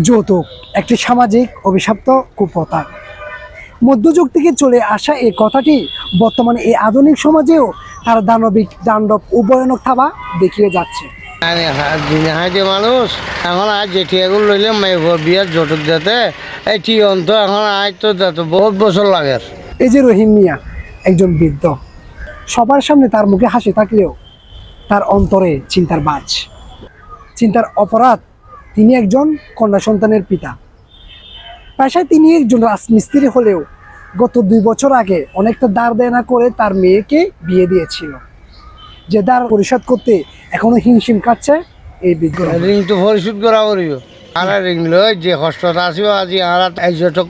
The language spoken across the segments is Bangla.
যৌতুক একটি সামাজিক অভিশপ্ত কুপ্রথা। মধ্যযুগ থেকে চলে আসা এই কথাটি বর্তমানে এই আধুনিক সমাজেও তার দানবিক তাণ্ডব ও ভয়ানক থাবা দেখিয়ে যাচ্ছে। মানুষ এখন আজ জেঠি এগুলো লইলে মেয়ে বিয়ার যৌতুক দিতে এই ঠিক অন্ত এখন আজ তো বহুত বছর লাগে। এই যে রহিম মিয়া, একজন বৃদ্ধ, সবার সামনে তার মুখে হাসি থাকলেও তার অন্তরে চিন্তার বাজ, চিন্তার অপরাধ। তিনি একজন কন্যা সন্তানের পিতা। পেশায় তিনি একজন রাজমিস্ত্রি হলেও গত 2 বছর আগে অনেকটা ধার দেনা করে তার মেয়েকে বিয়ে দিয়েছিল, যে ধার পরিশোধ করতে এখনো হিমশিম খাচ্ছে এই বৃদ্ধ। ঋণ তো পরিশোধ করা করিব আর ঋণ লই যে কষ্টটা আসিব আজি আর এই যৌতুক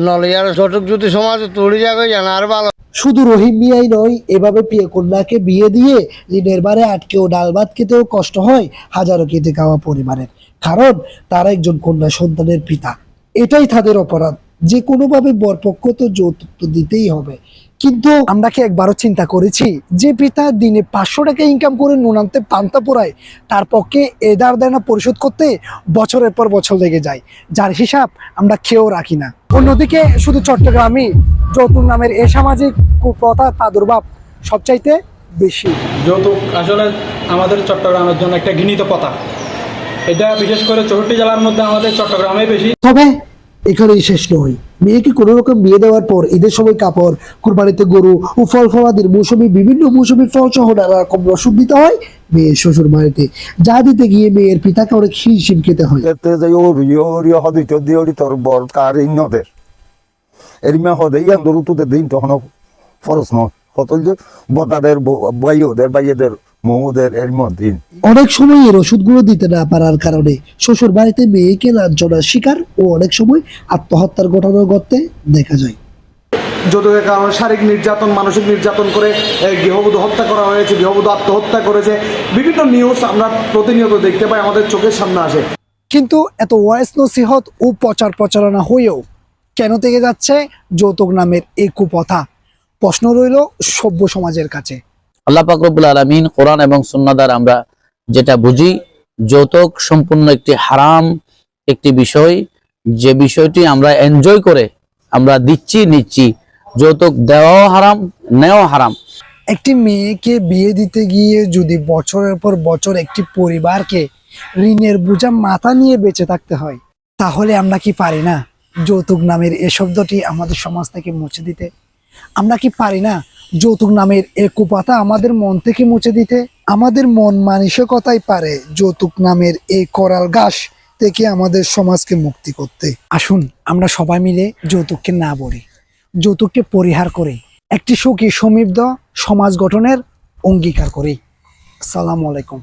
নলে আর যৌতুক যদি সমাজে তুলি যাবে জানা আর ভালো। শুধু রহিম মিয়াই নয়, এভাবে প্রিয় কন্যাকে বিয়ে দিয়ে ঋণের বারে আটকেও ডাল ভাত খেতেও কষ্ট হয় হাজারো খেতে খাওয়া পরিবারের। কারণ তারা একজন কন্যা সন্তানের পিতা। এটাই তাদের অপরাধ। যে কোনোভাবে বরপক্ষ তো যৌতুক তো দিতেই হবে। কিন্তু আমরা কি একবারও চিন্তা করেছি যে পিতা দিনে 500 টাকা ইনকাম করে নুন আনতে পান্তা পোড়ায়, তার পক্ষে এ ধার দেনা পরিশোধ করতে বছরের পর বছর লেগে যায়, যার হিসাব আমরা খেয়েও রাখি না। অন্যদিকে শুধু চট্টগ্রামে যৌতুক নামের এ সামাজিক কুপ্রথার প্রাদুর্ভাব সবচাইতে বেশি। যৌতুক আসলে আমাদের চট্টগ্রামের জন্য একটা ঘৃণিত কথা। এটা বিশেষ করে 64 জেলার মধ্যে আমাদের চট্টগ্রামে বেশি। তবে এখানেই শেষ নয়। মেয়েকে কোনো রকম বিয়ে দেওয়ার পর ঈদের সময় কাপড়, কুরবানিতে গরু ও ফল ফলাদির বিভিন্ন মৌসুমী ফল সহ নানা রকম রসুন দিতে হয় মেয়ের শ্বশুর বাড়িতে, যা দিতে গিয়ে মেয়ের পিতাকে অনেক হিমশিম খেতে হয়। তোর বল কার ইন্নদের এরিমা হদে ইয়ান দরু তোদের দিন তখন ফরস নয় হতল যে বতাদের বাইয়েদের মহুদের এর মধ্যে অনেক সময় এর ওষুধগুলো দিতে না পারার কারণে শ্বশুর বাড়িতে মেয়েকে লাঞ্ছনার শিকার ও অনেক সময় আত্মহত্যার ঘটনা ঘটতে দেখা যায়। যৌতুকের কারণে শারীরিক নির্যাতন, মানসিক নির্যাতন করে গৃহবধূ হত্যা করা হয়েছে, গৃহবধূ আত্মহত্যা করেছে। বিভিন্ন নিউজ আমরা প্রতিনিয়ত দেখতে পাই, আমাদের চোখের সামনে আসে। কিন্তু এত ওয়াইস নসিহত ও প্রচারণা হয়েও কেন থেকে যাচ্ছে যৌতুক নামের এই কুপ্রথা? প্রশ্ন রইল সভ্য সমাজের কাছে। আল্লাহ পাক রব্বুল আলামিন কোরআন এবং সুন্নাহ দ্বারা আমরা যেটা বুঝি, যৌতুক সম্পূর্ণ একটি হারাম একটি বিষয়, যে বিষয়টি আমরা এনজয় করে আমরা নিচ্ছি। যৌতুক দেওয়াও হারাম, নেওয়াও হারাম। একটি মেয়েকে বিয়ে দিতে গিয়ে যদি বছরের পর বছর একটি পরিবারকে ঋণের বোঝা মাথা নিয়ে বেঁচে থাকতে হয়, তাহলে আমরা কি পারি না যৌতুক নামের এ শব্দটি আমাদের সমাজ থেকে মুছে দিতে? আমরা কি পারি না যৌতুক নামের এ কুপ্রথা আমাদের মন থেকে মুছে দিতে? আমাদের মন মানসিকতাই পারে যৌতুক নামের এই করাল ঘাস থেকে আমাদের সমাজকে মুক্তি করতে। আসুন আমরা সবাই মিলে যৌতুককে না বলি, যৌতুককে পরিহার করে একটি সুখী সমৃদ্ধ সমাজ গঠনের অঙ্গীকার করি। আসসালামু আলাইকুম।